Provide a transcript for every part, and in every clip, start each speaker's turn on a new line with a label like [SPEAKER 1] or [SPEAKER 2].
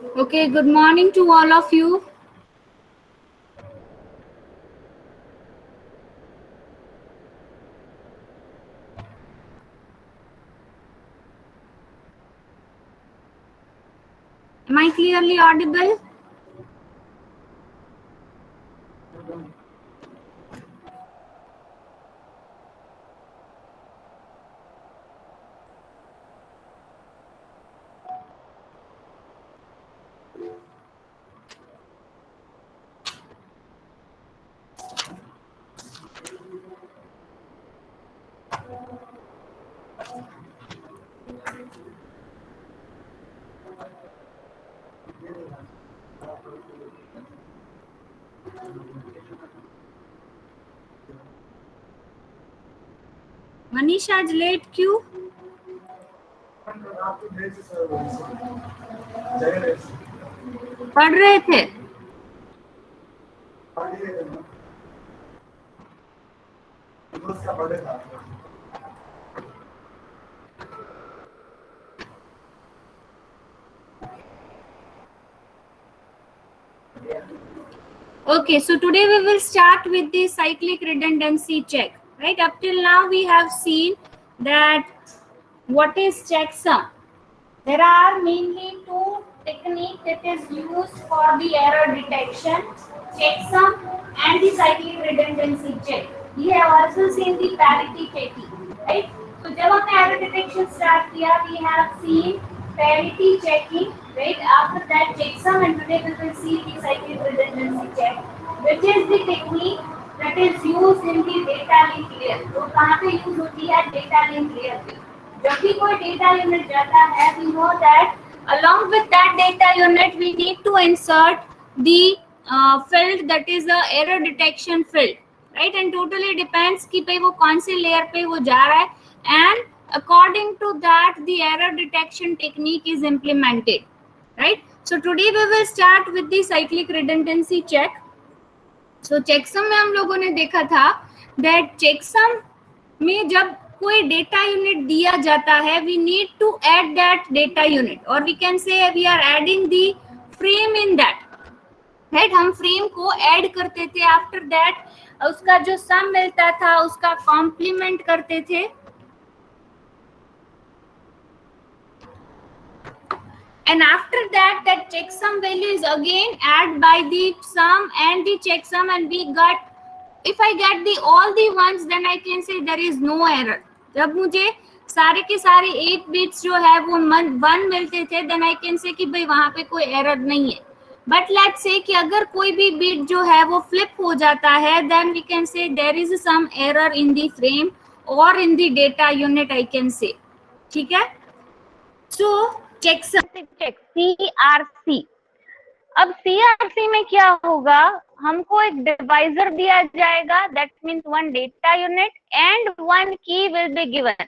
[SPEAKER 1] Okay, good morning to all of you. Am I clearly audible? Manisha आज late क्यों? पढ़ रहे थे? Okay, so today we will start with the cyclic redundancy check. Right, up till now we have seen that what is checksum. There are mainly two techniques that is used for the error detection, checksum and the cyclic redundancy check. We have also seen the parity checking, right? So जब हमने error detection start किया, we have seen parity checking, right? After that checksum, and today we will see the cyclic redundancy check, which is the technique that is used in the data link layer. तो कहाँ पे use होती है? Data link layer पे. जब भी कोई data unit जाता है, we know that along with that data unit we need to insert the field that is the error detection field, right? And totally depends कि भाई वो कौन से layer पे वो जा रहा है, and according to that the error detection technique is implemented, right? So today we will start with the cyclic redundancy check. So checksum में हम लोगों ने देखा था that checksum में जब कोई डेटा यूनिट दिया जाता है, we need to add that data unit, और we can say we are adding the frame in that, right? हम फ्रेम को ऐड करते थे, आफ्टर दैट उसका जो सम मिलता था उसका कॉम्प्लीमेंट करते थे, and after that that checksum value is again added by the sum and the checksum, and we got, if I get the all the ones, then I can say there is no error. जब मुझे सारे के सारे 8 bits जो है वो 1 मिलते थे, देन आई कैन से कि भाई वहां पे कोई एरर नहीं है. बट लेट्स से कि अगर कोई भी बिट जो है वो फ्लिप हो जाता है, then we can say there is some error in the frame और in the data unit, I can say. ठीक है? सो checksum check CRC. अब CRC में क्या होगा? हमको एक डिवाइजर दिया जाएगा, that means one data unit and one key will be given,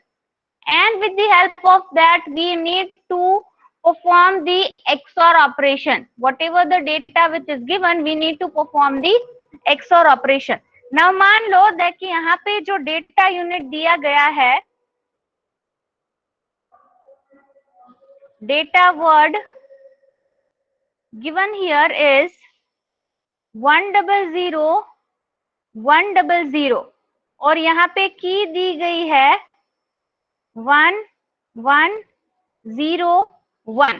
[SPEAKER 1] and with the help of that we need to perform the XOR operation. Whatever the data which is given, we need to perform the XOR operation. Now मान लो that कि यहाँ पे जो data unit दिया गया है, data word given here is 100 और यहाँ पे की दी गई है 1101,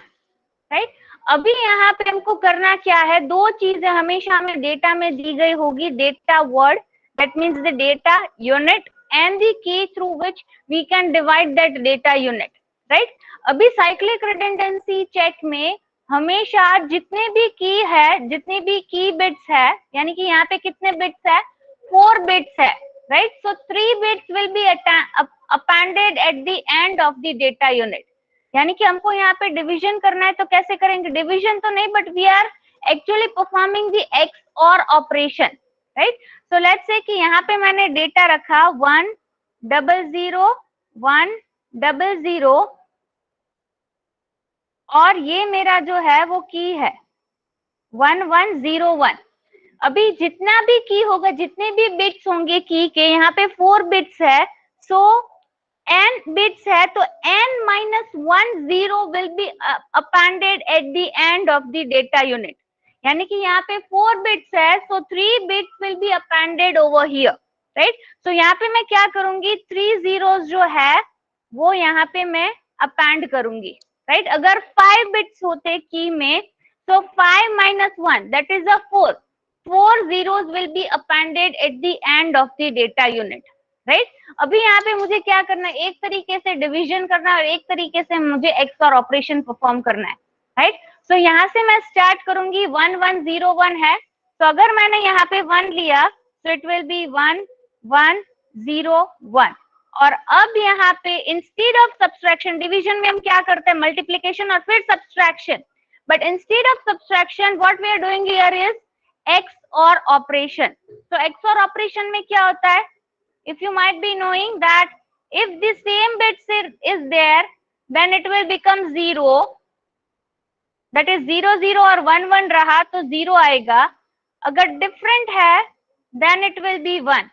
[SPEAKER 1] राइट? अभी यहाँ पे हमको करना क्या है? दो चीजें हमेशा हमें डेटा में दी गई होगी, data word that means the data unit and the key through which we can divide that data unit, right? अभी साइक्लिक रिडंडेंसी चेक में हमेशा जितने भी की है, जितने भी की बिट्स है, यानी कि यहाँ पे कितने बिट्स है? 4 बिट्स है, right? So 3 bits will B appended at the end of the data unit. यानी कि हमको यहाँ पे डिवीजन करना है, तो कैसे करेंगे? डिवीजन तो नहीं, but we are actually performing the XOR operation, right? So let's say कि यहाँ पे मैंने डेटा रखा 100 और ये मेरा जो है वो की है 1101. अभी जितना भी की होगा, जितने भी बिट्स होंगे की के, यहाँ पे 4 बिट्स है, सो
[SPEAKER 2] n बिट्स है तो n minus 1 0 will be appended at the end of the data unit, यानी कि यहाँ पे 4 बिट्स है, so 3 bits will be appended over here, right. So यहाँ पे मैं क्या करूंगी, 3 zeros जो है वो यहाँ पे मैं अपेंड करूंगी, राइट। अगर 5 बिट्स होते की में, so 5 minus 1 that is a 4. 4 zeros will be appended at the end of the data unit, right? अभी यहाँ पे मुझे क्या करना है, एक तरीके से डिवीजन करना है और एक तरीके से मुझे XOR ऑपरेशन परफॉर्म करना है, राइट। सो यहाँ से मैं स्टार्ट करूंगी 1 1 0 1 है, तो अगर मैंने यहाँ पे 1 लिया तो इट विल बी 1 1 0 1। और अब यहाँ पे इंस्टेड ऑफ सब्सट्रैक्शन, डिवीजन में हम क्या करते हैं, मल्टीप्लीकेशन और फिर subtraction, but instead of subtraction what we are doing here is XOR operation. So XOR operation में क्या होता है, if you might be knowing that if the same bits is there then it will become 0, that is 0 0 और 1 1 रहा तो 0 आएगा, अगर different है then it will be 1.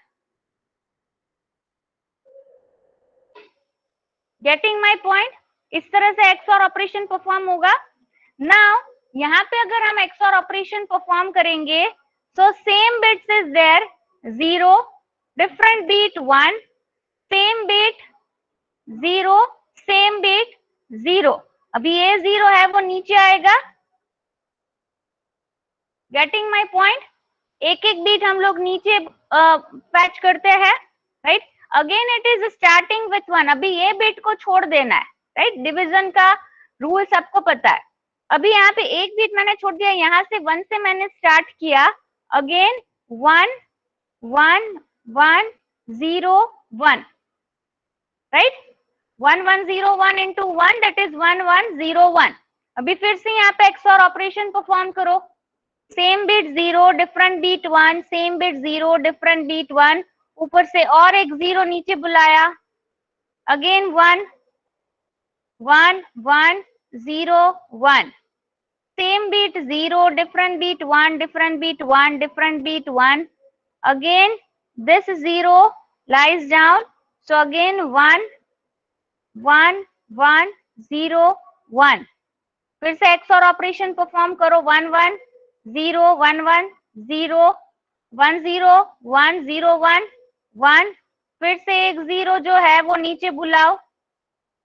[SPEAKER 2] Getting my point? इस तरह से XOR ऑपरेशन परफॉर्म होगा। नाउ यहाँ पे अगर हम XOR ऑपरेशन परफॉर्म करेंगे, so same bits is there 0, different bit 1, same bit 0, same bit 0। अभी ये 0 है वो नीचे आएगा। Getting my point? एक एक बीट हम लोग नीचे पैच करते हैं, राइट। Again it is starting with 1, अभी ये बिट को छोड़ देना है, राइट। डिवीजन का रूल सबको पता है। अभी यहाँ पे एक बीट मैंने छोड़ दिया, यहाँ से 1 से मैंने स्टार्ट किया, again 1 1 1 0 1, right. 1 1 0 1 into 1 that is 1 1 0 1। अभी फिर से यहाँ पे XOR ऑपरेशन परफॉर्म करो, same bit 0, different bit 1, same bit 0, different bit 1, ऊपर से और एक 0 नीचे बुलाया, again 1 1 1 0 1, same beat 0, different beat 1, different beat 1, different beat 1, again this 0 lies down, so again 1 1 1 0 1, फिर से XOR ऑपरेशन परफॉर्म करो, 1 1 0 1 1 0 1 0 1 0 1 1, फिर से एक 0 जो है वो नीचे बुलाओ,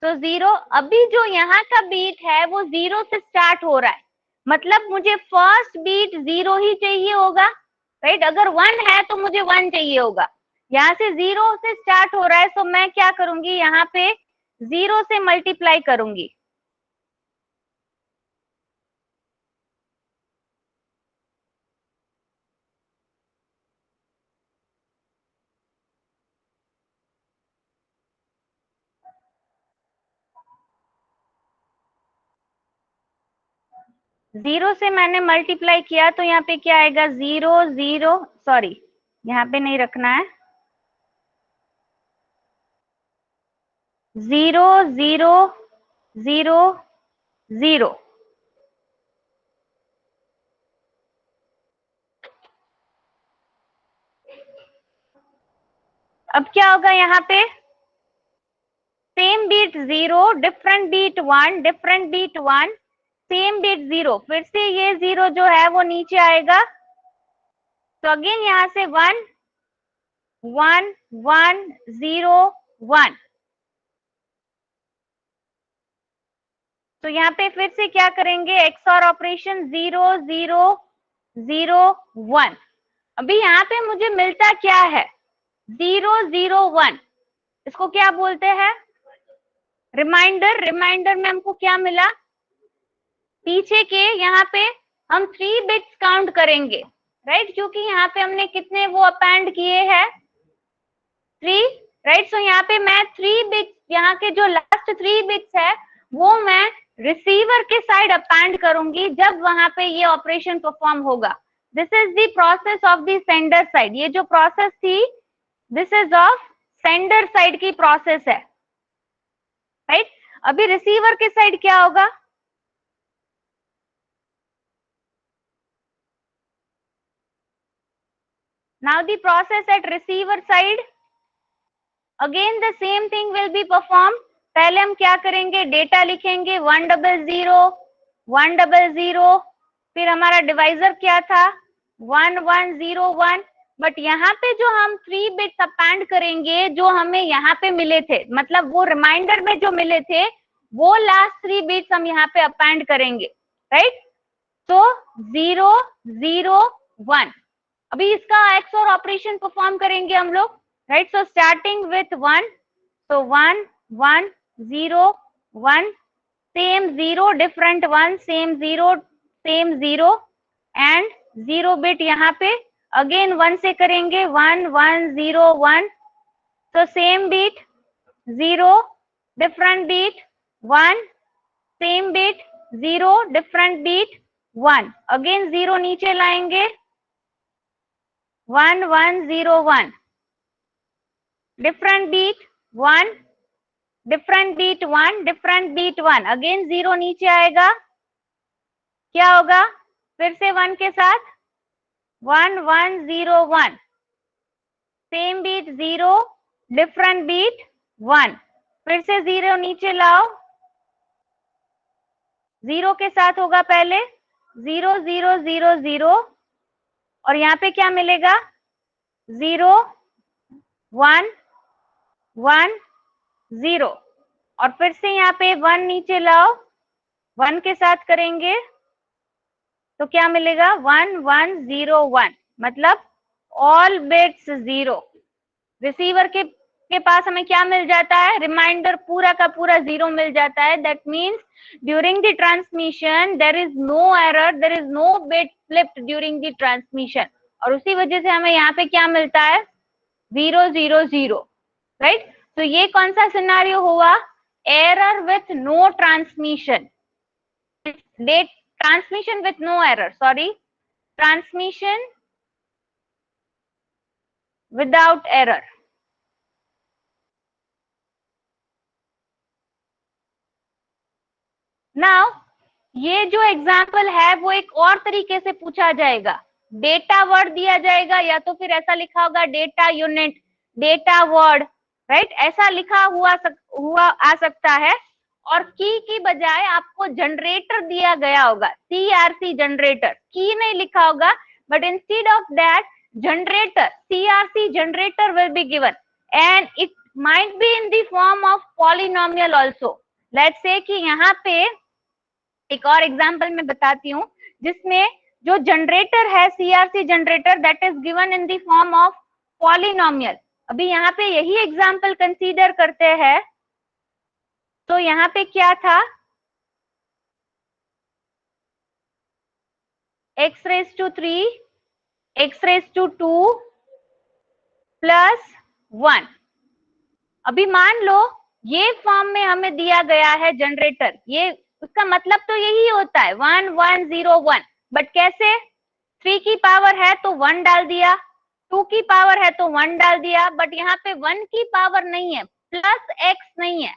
[SPEAKER 2] तो 0। अभी जो यहाँ का बीट है वो 0 से स्टार्ट हो रहा है, मतलब मुझे फर्स्ट बीट 0 ही चाहिए होगा, राइट। अगर 1 है तो मुझे 1 चाहिए होगा, यहाँ से 0 से स्टार्ट हो रहा है, तो मैं क्या करूंगी, यहाँ पे 0 से मल्टीप्लाई करूंगी। जीरो से मैंने मल्टीप्लाई किया तो यहाँ पे क्या आएगा, 0 0, सॉरी यहाँ पे नहीं रखना है, 0 0 0 0। अब क्या होगा, यहाँ पे same bit 0, different bit 1, different bit 1, same bit 0, फिर से ये 0 जो है वो नीचे आएगा, तो अगेन यहाँ से 1 1 1 0 1, तो यहाँ पे फिर से क्या करेंगे, XOR ऑपरेशन 0 0 0 1। अभी यहाँ पे मुझे मिलता क्या है, 0 0 1, इसको क्या बोलते हैं, रिमाइंडर। रिमाइंडर में हमको क्या मिला, पीछे के यहाँ पे हम 3 बिट्स काउंट करेंगे, राइट, क्योंकि यहाँ पे हमने कितने वो अपेंड किए हैं, 3, राइट। सो यहाँ पे मैं 3 बिट्स, यहाँ के जो लास्ट 3 बिट्स है वो मैं रिसीवर के साइड अपेंड करूंगी जब वहां पे ये ऑपरेशन परफॉर्म होगा। This is the process of the sender side, ये जो प्रोसेस थी this is of sender side की प्रोसेस है, राइट। अभी रिसीवर के साइड क्या होगा, now the process at receiver side, again the same thing will be perform. पहले हम क्या करेंगे, डेटा लिखेंगे 100, फिर हमारा डिवाइजर क्या था 1101, बट यहाँ पे जो हम 3 बिट्स अपेंड करेंगे जो हमें यहाँ पे मिले थे, मतलब वो रिमाइंडर में जो मिले थे वो लास्ट 3 बिट्स हम यहाँ पे अपेंड करेंगे, राइट। तो 001, अभी इसका XOR ऑपरेशन परफॉर्म करेंगे हम लोग, right. So starting with 1, so 1 1 0 1, same 0 different 1, same 0 and 0 bit यहाँ पे अगेन 1 से करेंगे 1 1 0 1, so same beat 0 different beat 1, same beat 0 different beat 1, again 0 नीचे लाएंगे 1 1 0 1, different beat 1, different beat 1, different beat 1, again 0 नीचे आएगा, क्या होगा फिर से 1 के साथ 1 1 0 1, सेम बीट 0, डिफरेंट बीट 1, फिर से 0 नीचे लाओ, 0 के साथ होगा पहले 0 0 0 0, और यहाँ पे क्या मिलेगा 0 1 1 0, और फिर से यहाँ पे 1 नीचे लाओ, 1 के साथ करेंगे तो क्या मिलेगा 1 1 0 1, मतलब ऑल बिट्स 0। रिसीवर के पास हमें क्या मिल जाता है, रिमाइंडर पूरा का पूरा 0 मिल जाता है। That means during the transmission there is no error, there is no bit flipped during the transmission, और उसी वजह से हमें यहाँ पे क्या मिलता है 0 0 0, राइट। तो ये कौन सा सिनेरियो हुआ, error with no transmission, transmission with no error, sorry, transmission without error। Now ये जो एग्जाम्पल है वो एक और तरीके से पूछा जाएगा, डेटा वर्ड दिया जाएगा या तो फिर ऐसा लिखा होगा data unit, data word, right, ऐसा लिखा हुआ आ सकता है, और की बजाय आपको जनरेटर दिया गया होगा, CRC जनरेटर, की नहीं लिखा होगा, but instead of that generator, CRC generator will be given, and it might be in the form of polynomial also. Let's say कि यहाँ पे एक और एग्जाम्पल मैं बताती हूँ जिसमें जो जनरेटर है CRC generator that is given in the form of polynomial. अभी यहाँ पे यही एग्जाम्पल कंसीडर करते हैं, तो यहाँ पे क्या था x raised to 3, x raised to 2 plus 1। अभी मान लो ये फॉर्म में हमें दिया गया है जनरेटर, ये उसका मतलब तो यही होता है 1 1 0 1, बट कैसे 3 की पावर है तो 1 डाल दिया, 2 की पावर है तो 1 डाल दिया, बट यहाँ पे 1 की पावर नहीं है, प्लस x नहीं है।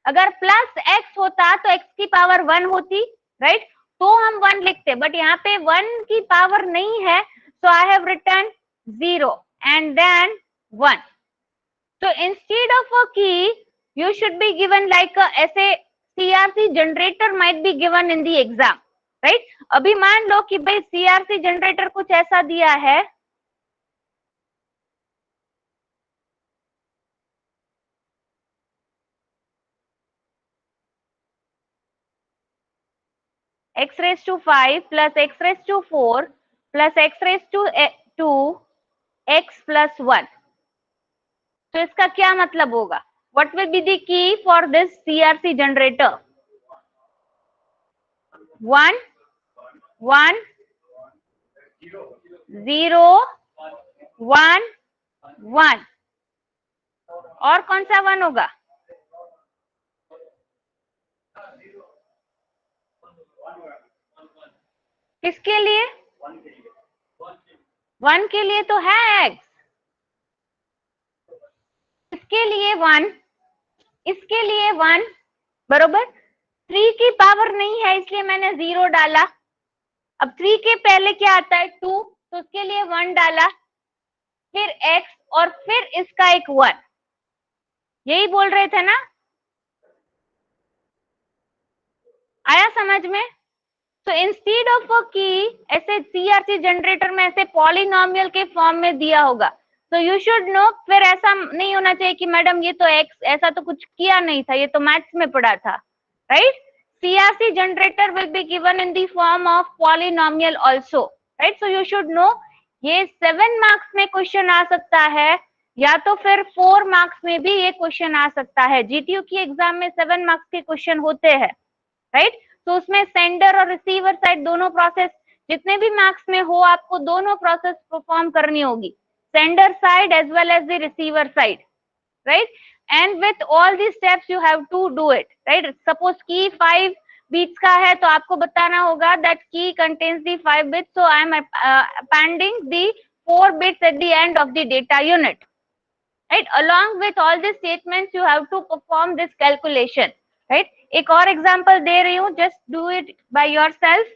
[SPEAKER 2] अगर प्लस x होता तो x की पावर 1 होती, राइट, तो हम 1 लिखते, बट यहाँ पे 1 की पावर नहीं है, so I have written 0 and then 1। So instead of a key, you should be given like a ऐसे CRC generator might be given in the exam, right? अभी मान लो कि भाई CRC generator कुछ ऐसा दिया है, x raised to 5 plus x raised to 4 plus x raised to 2 x plus 1। तो इसका क्या मतलब होगा, what will be the key for this CRC generator? 1 1 0 1 1, और कौन सा 1 होगा, किसके लिए 1 के लिए तो है x, इसके लिए 1, इसके लिए 1, बरोबर। 3 की पावर नहीं है इसलिए मैंने 0 डाला, अब 3 के पहले क्या आता है 2, तो उसके लिए 1 डाला, फिर x और फिर इसका एक 1, यही बोल रहे थे ना, आया समझ में? तो इंस्टीड ऑफ अ की ऐसे सीआरसी जनरेटर में ऐसे पॉलिनोमियल के फॉर्म में दिया होगा, तो यू शुड नो। फिर ऐसा नहीं होना चाहिए कि मैडम ये तो एक्स, ऐसा तो कुछ किया नहीं था, ये तो मैथ्स में पढ़ा था, right? CRC generator will be given in the form of polynomial also, right? So you should know ये 7 मार्क्स में क्वेश्चन आ सकता है, या तो फिर 4 मार्क्स में भी ये क्वेश्चन आ सकता है। जीटीयू की एग्जाम में 7 मार्क्स के क्वेश्चन होते हैं, राइट? तो उसमें सेंडर और रिसीवर साइड दोनों प्रोसेस, जितने भी मार्क्स में हो, आपको दोनों प्रोसेस परफॉर्म करनी होगी, sender side as well as the receiver side, right? And with all the steps you have to do it, right? Suppose की 5 बीट्स का है, तो आपको बताना होगा दैट की contains the 5 bits, so I am appending the 4 bits at the end of the data unit, right? Along with all these statements you have to perform this calculation, right? एक और example दे रही हूँ, just do it by yourself.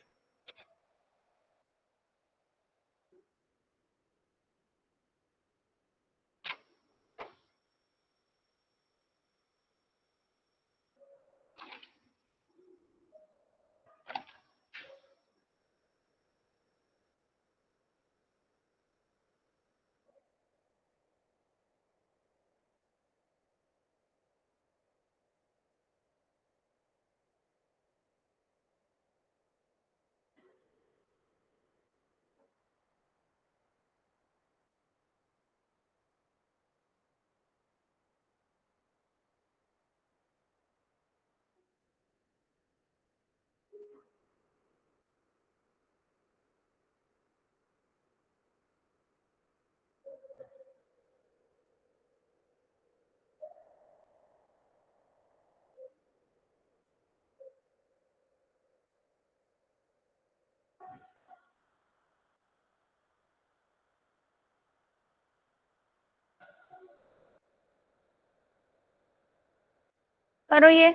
[SPEAKER 2] करो ये।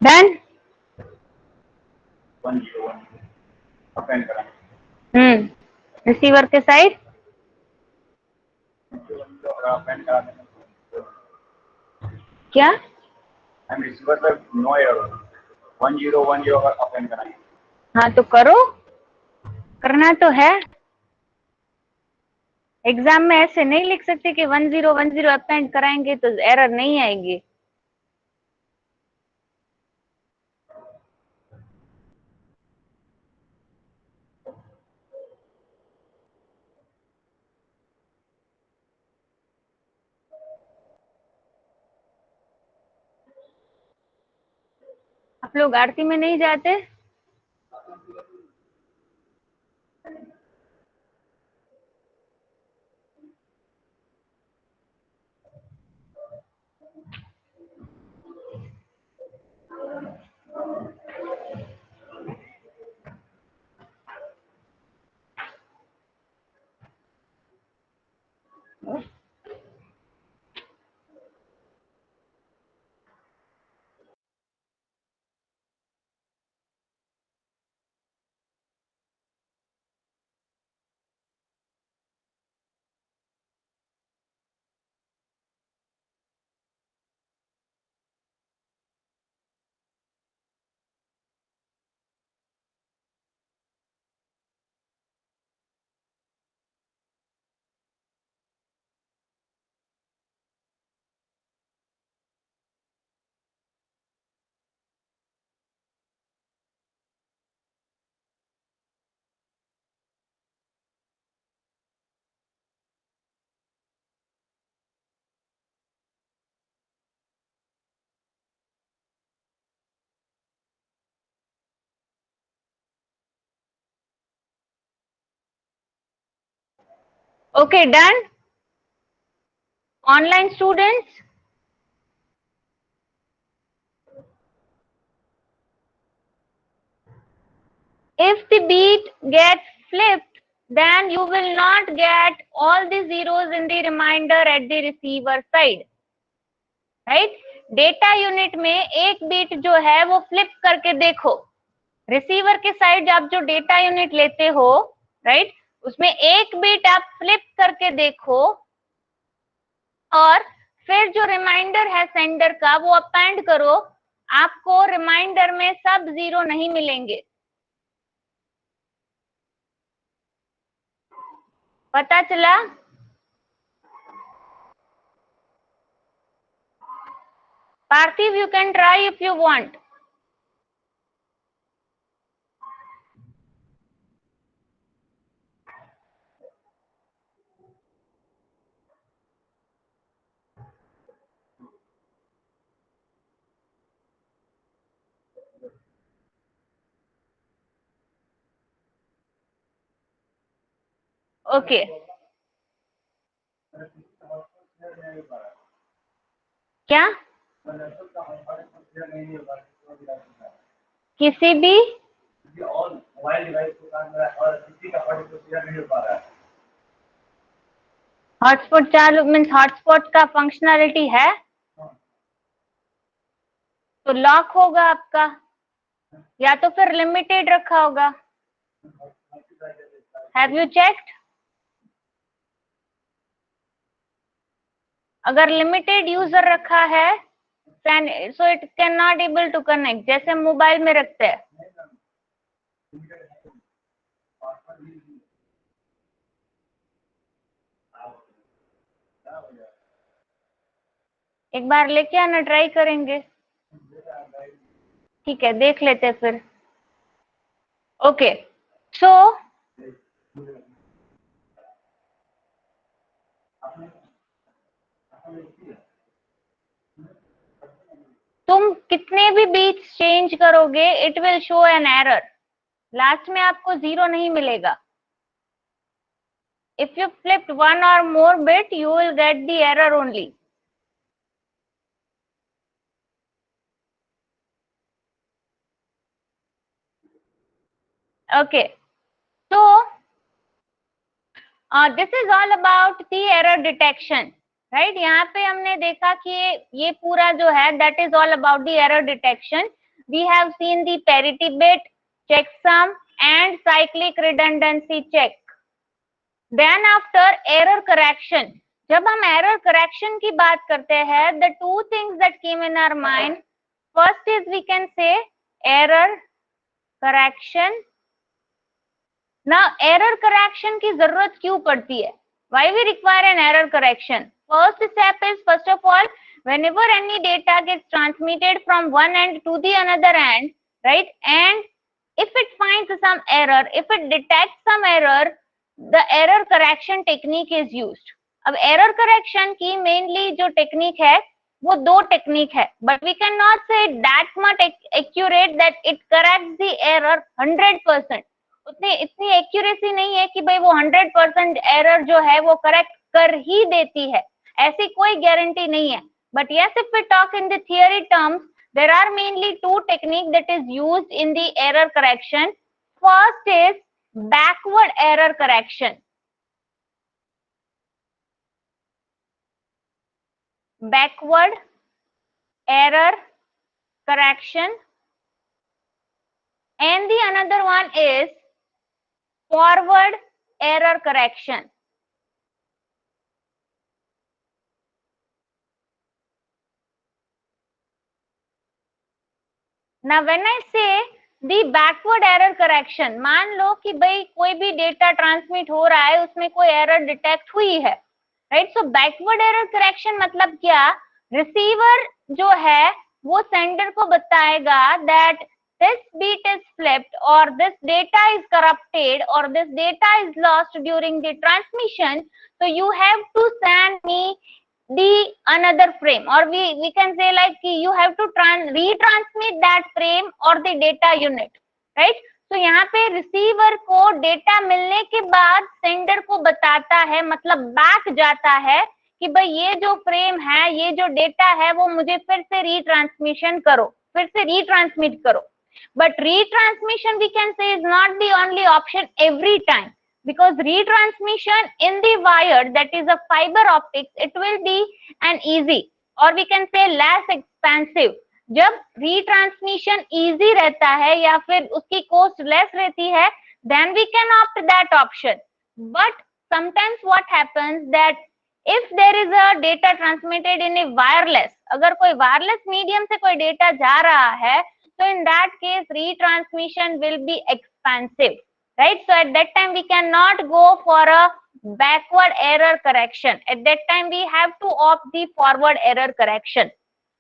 [SPEAKER 2] Done.
[SPEAKER 3] 101 append करा,
[SPEAKER 2] receiver के side
[SPEAKER 3] append करा देना।
[SPEAKER 2] क्या?
[SPEAKER 3] हम रिसीवर पर नो एरर 1010 अगर अपेंड कराएंगे।
[SPEAKER 2] हाँ तो करो, करना तो है। एग्जाम में ऐसे नहीं लिख सकते कि 1010 अपेंड कराएंगे तो एरर नहीं आएगी। आप लोग आरती में नहीं जाते? Okay, done. Online students, if the beat gets flipped, then you will not get all the zeros in the reminder at the receiver side, right? Data unit में एक बीट जो है वो फ्लिप करके देखो। रिसीवर के साइड आप जो डेटा यूनिट लेते हो, राइट, उसमें एक बीट आप फ्लिप करके देखो और फिर जो रिमाइंडर है सेंडर का वो अपेंड करो। आपको रिमाइंडर में सब जीरो नहीं मिलेंगे। पता चला? पार्थिव, you can try if you want. Okay. क्या? किसी भी
[SPEAKER 3] मोबाइल डिवाइस के साथ और किसी का हॉटस्पॉट शेयर नहीं हो पा रहा है।
[SPEAKER 2] हॉटस्पॉट चालू मीन्स हॉटस्पॉट का फंक्शनैलिटी है तो लॉक होगा आपका, या तो फिर लिमिटेड रखा होगा। Have you checked? अगर लिमिटेड यूजर रखा है so it can not able to connect, जैसे मोबाइल में रखते हैं। एक बार लेके आना, ट्राई करेंगे। ठीक है, देख लेते फिर। ओके, सो तुम कितने भी बीट्स चेंज करोगे it will show an error. Last में आपको जीरो नहीं मिलेगा। इफ यू फ्लिप्ड वन और more bit you will get the error only. Okay, so this is all about the error detection, right? यहाँ पे हमने देखा कि ये पूरा जो है that is all about the error detection. we have seen the parity bit, checksum and cyclic redundancy check. Then after error correction, जब हम error correction की बात करते हैं, the two things that came in our mind, first is we can say error correction. Now error correction की जरूरत क्यों पड़ती है? Why we require an error correction? First step is, first of all, whenever any data gets transmitted from one end to the another end, right, and if it finds some error, if it detects some error, the error correction technique is used. अब error correction की mainly जो technique है वो दो technique है, but we cannot say that much accurate that it corrects the error 100%. उतनी इतनी accuracy नहीं है कि भाई वो 100% एरर जो है वो करेक्ट कर ही देती है, ऐसी कोई गारंटी नहीं है. But yes, if we talk in the theory terms, there are mainly two technique that is used in the error correction. First is backward error correction. Backward error correction and the another one is forward error correction. Now when I say the backward error correction, मान लो कि भाई कोई भी data transmit हो रहा है, उसमें कोई एरर डिटेक्ट हुई है, राइट. सो बैकवर्ड एरर करेक्शन मतलब क्या? रिसीवर जो है वो सेंडर को बताएगा that this bit is flipped or this data is corrupted or this data is lost during the transmission, so you have to send me the another frame, or we can say like you have to retransmit that frame or the data unit, right. तो यहाँ पे receiver को data मिलने के बाद sender को बताता है, मतलब बैक जाता है कि भाई ये जो फ्रेम है, ये जो डेटा है वो मुझे फिर से रीट्रांसमिशन करो, फिर से रीट्रांसमिट करो. But retransmission we can say is not the only option every time, because retransmission in the wire, that is a fiber optics, it will be an easy or we can say less expensive. जब retransmission easy रहता है या फिर उसकी cost less रहती है, then we can opt that option. But sometimes what happens that if there is a data transmitted in a wireless, अगर कोई wireless medium से कोई data जा रहा है, so in that case retransmission will be expensive, right. So at that time we cannot go for a backward error correction. At that time we have to opt the forward error correction,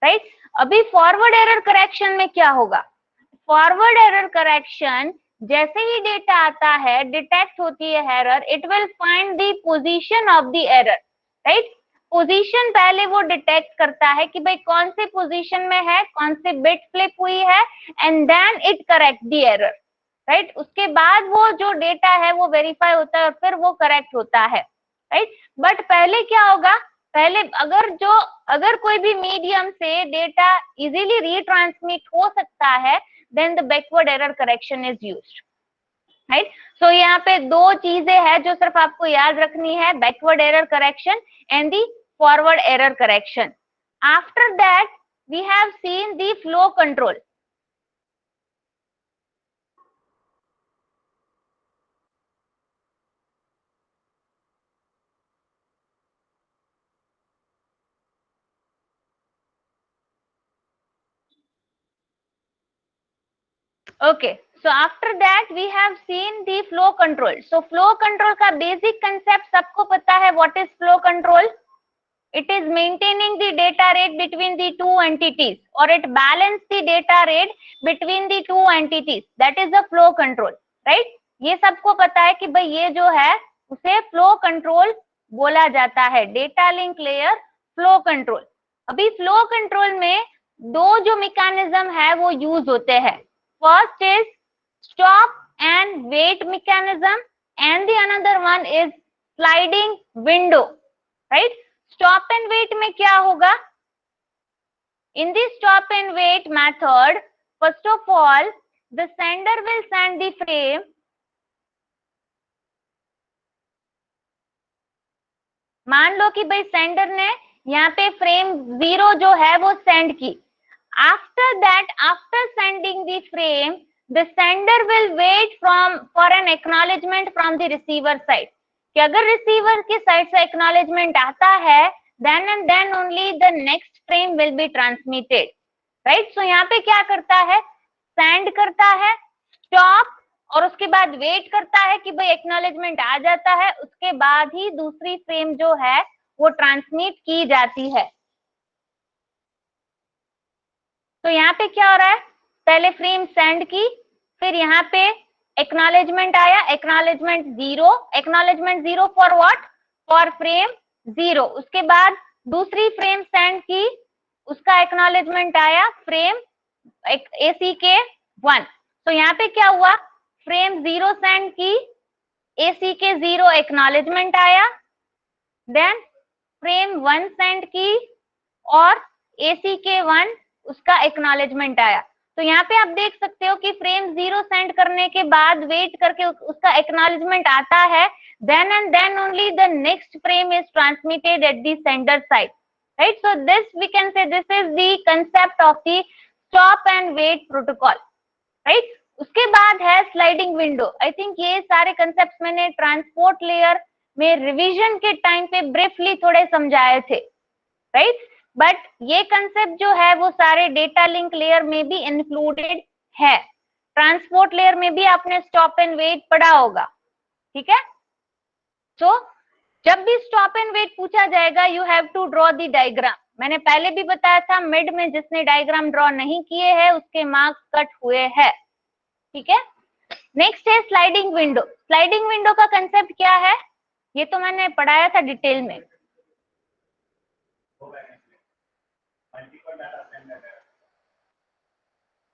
[SPEAKER 2] right. अभी forward error correction में क्या होगा? Forward error correction, जैसे ही data आता है, detect होती है error, it will find the position of the error, right. Position पहले वो डिटेक्ट करता है कि भाई कौन से पोजीशन में है, कौन से बिट फ्लिप हुई है, and then it correct the error, right. उसके बाद वो जो डेटा है वो वेरीफाई होता है और फिर वो करेक्ट होता है, राइट. बट पहले क्या होगा? पहले अगर कोई भी मीडियम से डेटा इजीली रीट्रांसमिट हो सकता है, then the backward error correction is used, right. So यहाँ पे दो चीजें हैं जो सिर्फ आपको याद रखनी है, backward error correction and the forward error correction. After that we have seen the flow control. Okay, so after that we have seen the flow control. So flow control का basic concept सबको पता है. What is flow control? It is maintaining the data rate between the two entities, or it balance the data rate between the two entities. That is the flow control, right? ये सबको पता है कि भाई ये जो है उसे flow control बोला जाता है. Data link layer flow control. अभी flow control में दो जो mechanism है वो use होते हैं. First is stop and wait mechanism, and the another one is sliding window, right? Stop and wait में क्या होगा? In the stop and wait method, first of all, the sender will send the frame. मान लो कि भाई sender ने यहाँ पे frame 0 जो है वो सेंड की. After that, after sending sending the frame, the sender will wait for an acknowledgement from the receiver side. कि अगर रिसीवर की साइड से एक्नॉलेजमेंट आता है, then and then only the next frame will be transmitted, right? So यहाँ पे क्या करता है, सेंड करता है, स्टॉप, और उसके बाद वेट करता है कि भाई एक्नॉलेजमेंट आ जाता है, उसके बाद ही दूसरी फ्रेम जो है वो ट्रांसमिट की जाती है। तो यहाँ पे क्या हो रहा है, पहले फ्रेम सेंड की, फिर यहाँ पे एक्नॉलेजमेंट आया, acknowledgement zero for what, for frame 0। उसके बाद दूसरी फ्रेम सेंड की, उसका एक्नॉलेजमेंट आया फ्रेम ACK 1। तो यहाँ पे क्या हुआ, फ्रेम 0 सेंड की, ACK 0 एक्नॉलेजमेंट आया, देन फ्रेम 1 सेंड की और ACK 1 उसका एक्नॉलेजमेंट आया। तो यहाँ पे आप देख सकते हो कि फ्रेम 0 सेंड करने के बाद वेट करके उसका एक्नॉलेजमेंट आता है, then and then only the next frame is transmitted at the sender side, right? So this we can say this is the concept of the stop and wait protocol, right? उसके बाद है sliding window. I think ये सारे concept मैंने transport layer में revision के time पे briefly थोड़े समझाए थे, राइट? बट ये कंसेप्ट जो है वो सारे डेटा लिंक लेयर में भी इंक्लूडेड है। ट्रांसपोर्ट लेयर में भी आपने स्टॉप एंड वेट पढ़ा होगा, ठीक है? तो जब भी स्टॉप एंड वेट पूछा जाएगा, you have to draw the diagram. मैंने पहले भी बताया था, मिड में जिसने डायग्राम ड्रॉ नहीं किए हैं उसके मार्क्स कट हुए हैं, ठीक है? नेक्स्ट है स्लाइडिंग विंडो। स्लाइडिंग विंडो का कंसेप्ट क्या है, ये तो मैंने पढ़ाया था डिटेल में।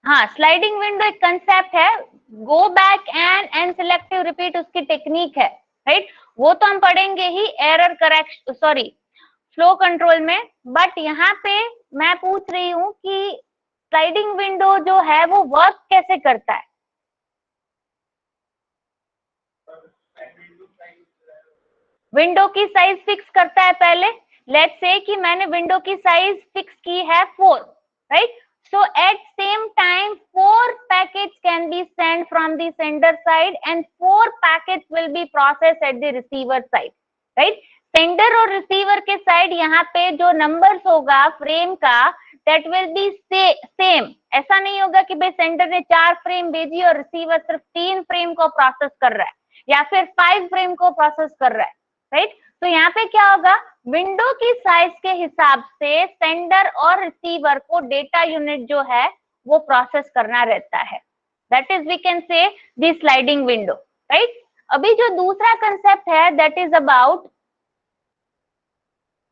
[SPEAKER 2] हाँ, स्लाइडिंग विंडो एक कंसेप्ट है, go back and selective repeat उसकी टेक्निक है, राइट? वो तो हम पढ़ेंगे ही error correction, sorry, flow control में। बट यहाँ पे मैं पूछ रही हूँ कि स्लाइडिंग विंडो जो है वो वर्क कैसे करता है। विंडो की साइज फिक्स करता है पहले। लेट्स से कि मैंने विंडो की साइज फिक्स की है 4, right? So at same time 4 packets can be sent from the sender side and 4 packets will be processed at the receiver side, right? Sender और receiver के साइड यहाँ पे जो नंबर्स होगा फ्रेम का, that will be same। ऐसा नहीं होगा कि भाई सेंडर ने 4 फ्रेम भेजी और रिसीवर सिर्फ 3 फ्रेम को प्रोसेस कर रहा है या फिर 5 फ्रेम को प्रोसेस कर रहा है, राइट? तो यहाँ पे क्या होगा, विंडो की साइज के हिसाब से सेंडर और रिसीवर को डेटा यूनिट जो है वो प्रोसेस करना रहता है। That is we can say the sliding window, right? अभी जो दूसरा कंसेप्ट है that is about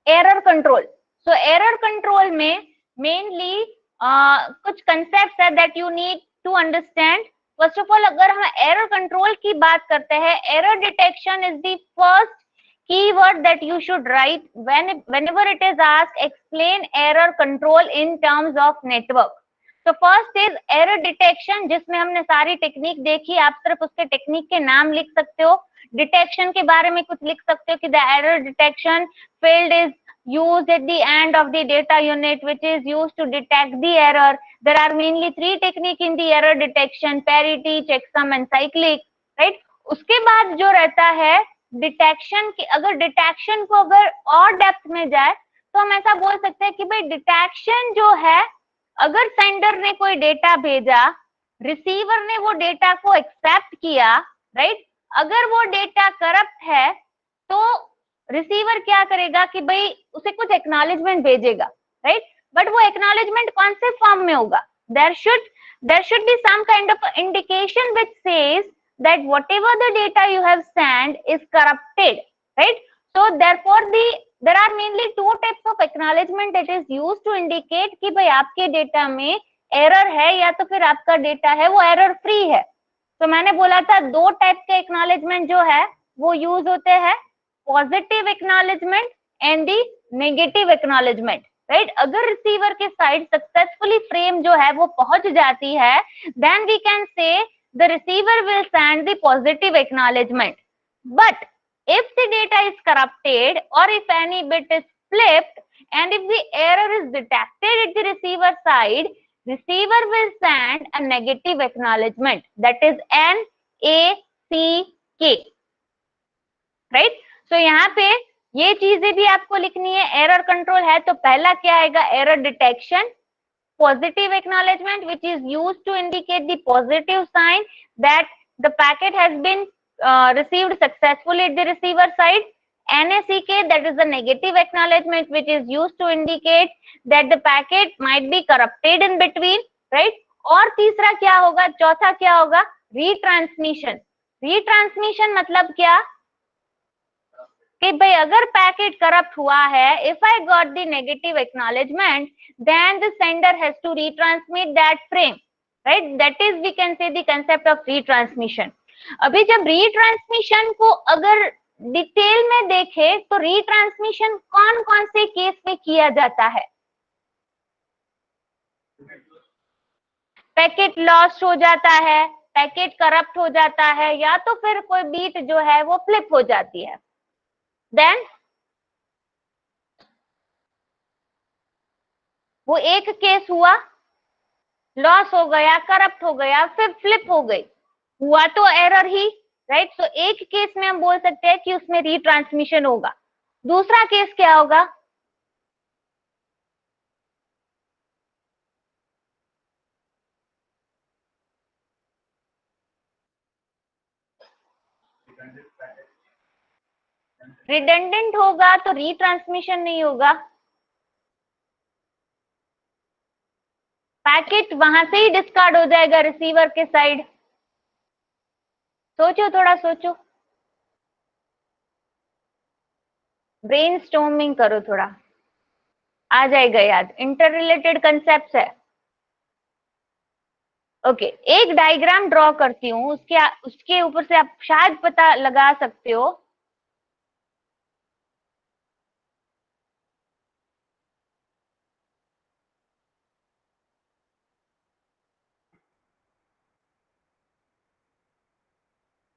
[SPEAKER 2] error control. So error control में मेनली कुछ कंसेप्ट है that you need to understand. First of all, अगर हम एरर कंट्रोल की बात करते हैं, error detection is the first keyword that you should write whenever it is asked explain error control in terms of network. So first is error detection, जिसमें हमने सारी technique देखी। आप सिर्फ उसके टेक्निक के नाम लिख सकते हो, डिटेक्शन के बारे में कुछ लिख सकते हो कि the error detection field is used at the end of the data unit which is used to detect the error. There are mainly 3 technique in the error detection: parity, checksum and cyclic, right? उसके बाद जो रहता है detection की, अगर detection को अगर और डेप्थ में जाए तो हम ऐसा बोल सकते हैं कि भाई डिटेक्शन जो है, अगर सेंडर ने कोई डेटा भेजा, रिसीवर ने वो डेटा को एक्सेप्ट किया, राइट? अगर वो डेटा करप्ट है तो रिसीवर क्या करेगा कि भाई उसे कुछ एक्नॉलेजमेंट भेजेगा, राइट? बट वो एक्नॉलेजमेंट कौन से फॉर्म में होगा? There should be some kind of indication which says that whatever the data you have sent is corrupted, right? So therefore there are mainly 2 types of acknowledgement that is used to indicate कि भाई आपके data में error है या तो फिर आपका data है वो एरर फ्री है। तो मैंने बोला था 2 टाइप के एक्नॉलेजमेंट जो है वो यूज होते हैं, positive acknowledgement and the negative acknowledgement, right? अगर रिसीवर के साइड सक्सेसफुली फ्रेम जो है वो पहुंच जाती है, then we can say the receiver will send the positive acknowledgement. But if the data is corrupted or if any bit is flipped and if the error is detected at the receiver side, receiver will send a negative acknowledgement, that is NACK, right. So यहाँ पे ये चीजें भी आपको लिखनी है. Error control है तो पहला क्या आएगा, error detection. Positive acknowledgement, which is used to indicate the positive sign that the packet has been received successfully at the receiver side. NACK, that is the negative acknowledgement, which is used to indicate that the packet might be corrupted in between, right? और तीसरा क्या होगा, चौथा क्या होगा, retransmission. Retransmission मतलब क्या कि भाई अगर पैकेट करप्ट हुआ है, if I got the negative acknowledgement, then the sender has to retransmit that frame, right. That is we can say the concept of retransmission. अभी जब रीट्रांसमिशन को अगर डिटेल में देखें तो रीट्रांसमिशन कौन कौन से केस में किया जाता है. पैकेट लॉस्ट हो जाता है, पैकेट करप्ट हो जाता है, या तो फिर कोई बीट जो है वो फ्लिप हो जाती है. देन वो एक केस हुआ, लॉस हो गया, करप्ट हो गया, फिर फ्लिप हो गई, हुआ तो एरर ही, राइट. सो एक केस में हम बोल सकते हैं कि उसमें रीट्रांसमिशन होगा. दूसरा केस क्या होगा, रिडंडेंट होगा तो रीट्रांसमिशन नहीं होगा, पैकेट वहां से ही डिस्कार्ड हो जाएगा रिसीवर के साइड. सोचो, थोड़ा सोचो, ब्रेनस्टॉर्मिंग करो, थोड़ा आ जाएगा याद. इंटर रिलेटेड कंसेप्ट है. ओके एक डायग्राम ड्रॉ करती हूँ, उसके ऊपर से आप शायद पता लगा सकते हो.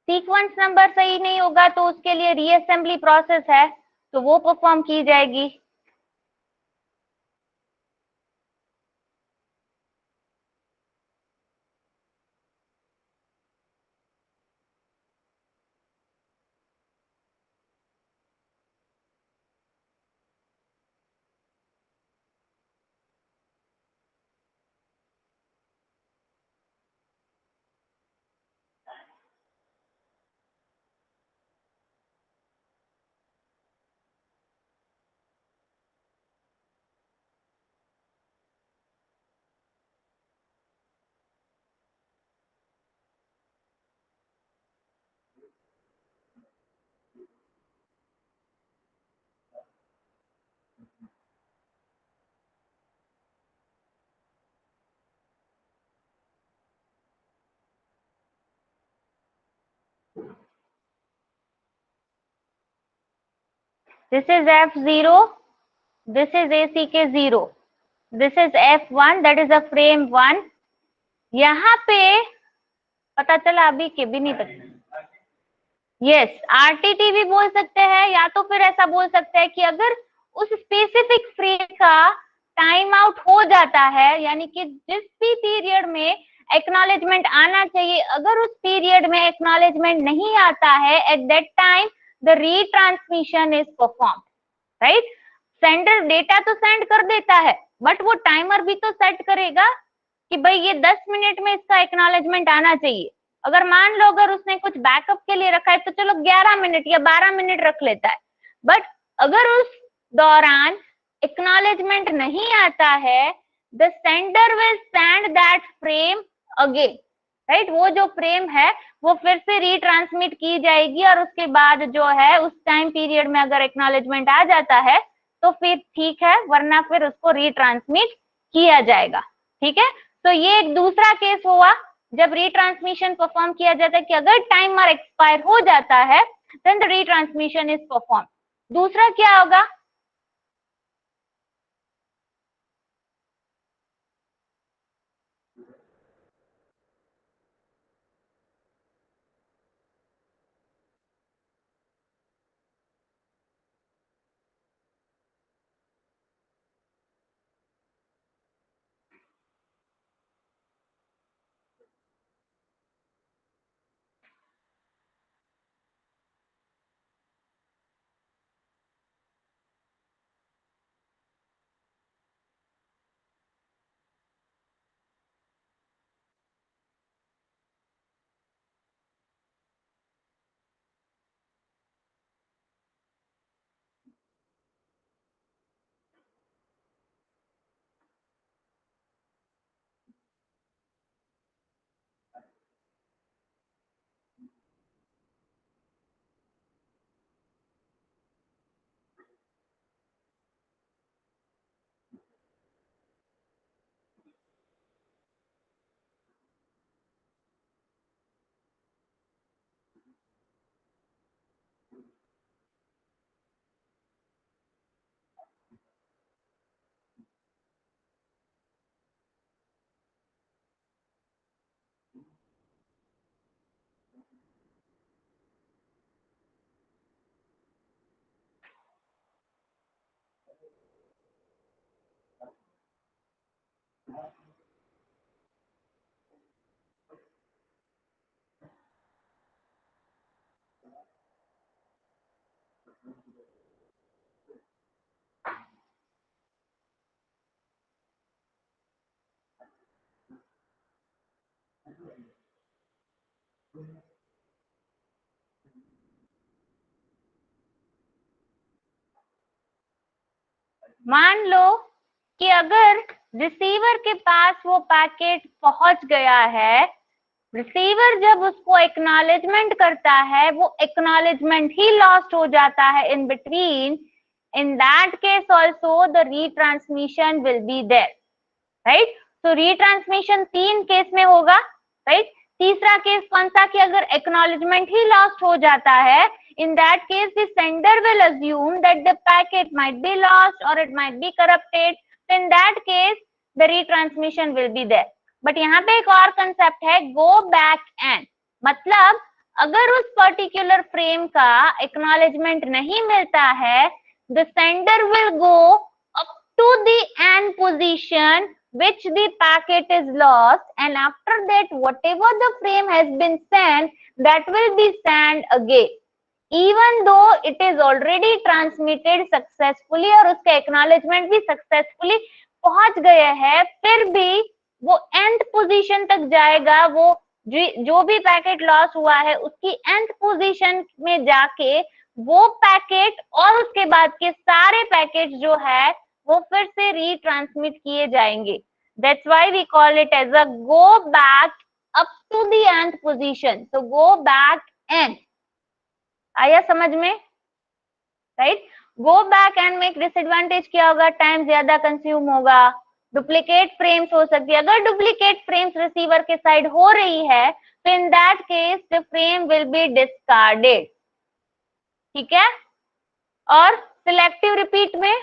[SPEAKER 2] सीक्वेंस नंबर सही नहीं होगा तो उसके लिए रीअसेंबली प्रोसेस है, तो वो परफॉर्म की जाएगी. This is F0, this is ACK0, this is F1, that is a frame 1. यहाँ पे पता चला अभी के भी नहीं पता. यस आरटीटी भी बोल सकते हैं, या तो फिर ऐसा बोल सकते हैं कि अगर उस स्पेसिफिक फ्रेम का टाइम आउट हो जाता है, यानी कि जिस भी पीरियड में एक्नॉलेजमेंट आना चाहिए, अगर उस पीरियड में एक्नॉलेजमेंट नहीं आता है, at that time the retransmission is performed, right. Sender data तो सेंड कर देता है, बट वो टाइमर भी तो सेट करेगा कि भाई ये 10 मिनट में इसका एक्नॉलेजमेंट आना चाहिए. अगर मान लो अगर उसने कुछ बैकअप के लिए रखा है तो चलो 11 मिनट या 12 मिनट रख लेता है, बट अगर उस दौरान एक्नॉलेजमेंट नहीं आता है, the sender will send that frame again, right. वो जो फ्रेम है वो फिर से रीट्रांसमिट की जाएगी, और उसके बाद जो है उस टाइम पीरियड में अगर एक्नॉलेजमेंट आ जाता है तो फिर ठीक है, वरना फिर उसको रीट्रांसमिट किया जाएगा. ठीक है, तो ये एक दूसरा केस हुआ जब रीट्रांसमिशन परफॉर्म किया जाता है कि अगर टाइमर एक्सपायर हो जाता है then the retransmission is perform. दूसरा क्या होगा, मान लो कि अगर रिसीवर के पास वो पैकेट पहुंच गया है, रिसीवर जब उसको एक्नॉलेजमेंट करता है, वो एक्नॉलेजमेंट ही लॉस्ट हो जाता है in between, in that case also the retransmission will be there, right. तो रीट्रांसमिशन 3 केस में होगा, राइट। तीसरा केस कौन सा, कि अगर एक्नॉलेजमेंट ही लॉस्ट हो जाता है, in that case the sender will assume that the packet might be lost or it might be corrupted, so in that case the retransmission will be there. but यहाँ पे एक और concept है, go back and, मतलब अगर उस particular frame का acknowledgement नहीं मिलता है, the sender will go up to the end position which the packet is lost, and after that whatever the frame has been sent, that will be sent again, even though it is already transmitted successfully और उसका acknowledgement भी successfully पहुंच गया है, फिर भी वो and position तक जाएगा, वो जो भी पैकेट लॉस हुआ है उसकी एंड पोजीशन में जाके वो पैकेट और उसके बाद के सारे पैकेट जो है वो फिर से रीट्रांसमिट किए जाएंगे। That's why we call it as a go back up to the end position. So go back end, आया समझ में, राइट। गो बैक एंड में एक डिसएडवांटेज क्या होगा, टाइम ज्यादा कंज्यूम होगा, डुप्लीकेट फ्रेम्स हो सकती है। अगर डुप्लीकेट फ्रेम्स रिसीवर के साइड हो रही है तो इन that case the frame will be discarded, ठीक है। और सिलेक्टिव रिपीट में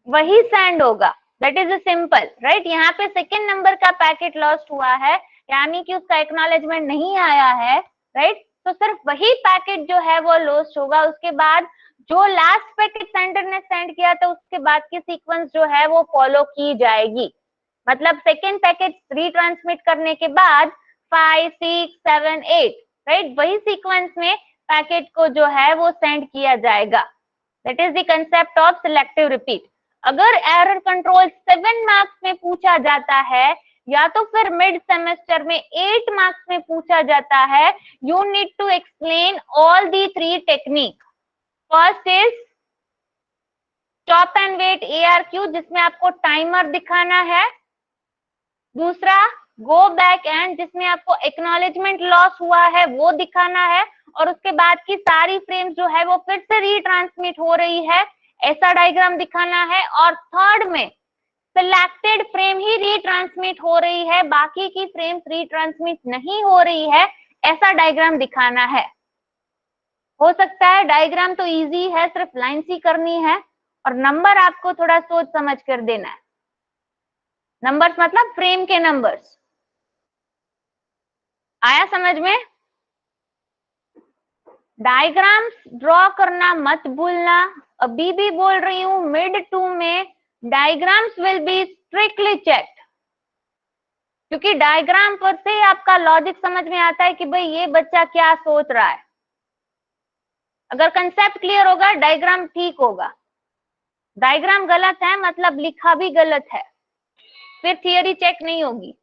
[SPEAKER 2] वही सेंड होगा, दैट इज सिंपल, राइट। यहाँ पे सेकेंड नंबर का पैकेट लॉस्ट हुआ है, यानी कि उसका एक्नॉलेजमेंट नहीं आया है, राइट। तो सिर्फ वही पैकेट जो है वो लॉस्ट होगा, उसके बाद जो लास्ट पैकेट सेंडर ने सेंड किया था उसके बाद की सीक्वेंस जो है वो फॉलो की जाएगी। मतलब सेकेंड पैकेट रीट्रांसमिट करने के बाद 5, 6, 7, 8, राइट, वही सीक्वेंस में पैकेट को जो है वो सेंड किया जाएगा। That is the concept of selective repeat. अगर एरर कंट्रोल 7 मार्क्स में पूछा जाता है या तो फिर मिड सेमेस्टर में 8 मार्क्स में पूछा जाता है, you need to explain all the 3 technique. First is stop and wait ARQ, जिसमें आपको टाइमर दिखाना है। दूसरा गो बैक एंड, जिसमें आपको एक्नॉलेजमेंट लॉस हुआ है वो दिखाना है, और उसके बाद की सारी फ्रेम्स जो है वो फिर से रीट्रांसमिट हो रही है, ऐसा डायग्राम दिखाना है। और थर्ड में सिलेक्टेड फ्रेम ही रीट्रांसमिट हो रही है, बाकी की फ्रेम्स रीट्रांसमिट नहीं हो रही है, ऐसा डायग्राम दिखाना है। हो सकता है डायग्राम तो इजी है, सिर्फ लाइन सी करनी है, और नंबर आपको थोड़ा सोच समझ कर देना है। नंबर्स मतलब फ्रेम के नंबर्स, आया समझ में। डायग्राम्स ड्रॉ करना मत भूलना। अभी भी बोल रही हूँ, मिड 2 में diagrams will be strictly checked, क्योंकि डायग्राम पर से आपका लॉजिक समझ में आता है कि भाई ये बच्चा क्या सोच रहा है। अगर कंसेप्ट क्लियर होगा डायग्राम ठीक होगा, डायग्राम गलत है मतलब लिखा भी गलत है, फिर थियरी चेक नहीं होगी।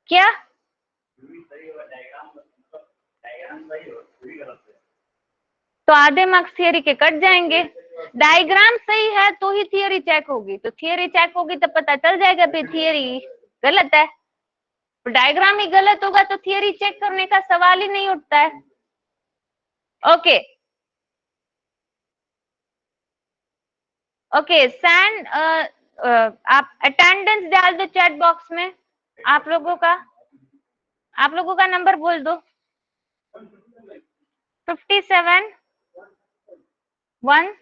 [SPEAKER 2] क्या तो आधे मार्क्स थियरी के कट जाएंगे। डायग्राम सही है तो ही थियरी चेक होगी, तो थियरी चेक होगी तो पता चल जाएगा फिर थियरी गलत है। तो डायग्राम ही गलत होगा तो थियरी चेक करने का सवाल ही नहीं उठता है। ओके ओके सैन, आप अटेंडेंस डाल दो चैट बॉक्स में। आप लोगों का नंबर बोल दो। 57 1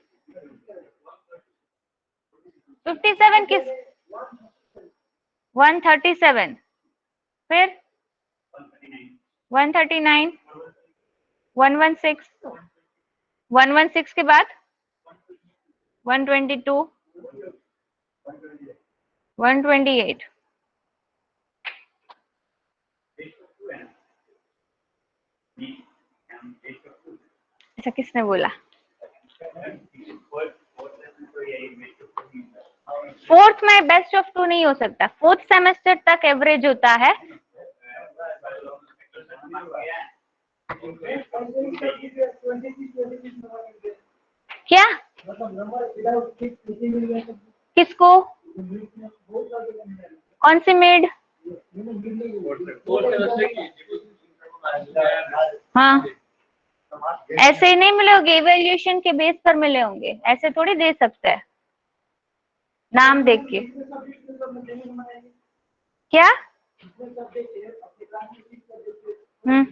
[SPEAKER 2] 57 किस 137, फिर 139 116 116 के बाद 122, 128. ऐसा किसने बोला? फोर्थ में बेस्ट ऑफ 2 नहीं हो सकता, फोर्थ सेमेस्टर तक एवरेज होता है। क्या? किसको? कौन सी मिड? हाँ, ऐसे ही नहीं मिले होंगे, इवेल्यूएशन के बेस पर मिले होंगे, ऐसे थोड़ी दे सकते हैं नाम देख के। क्या? हम्म।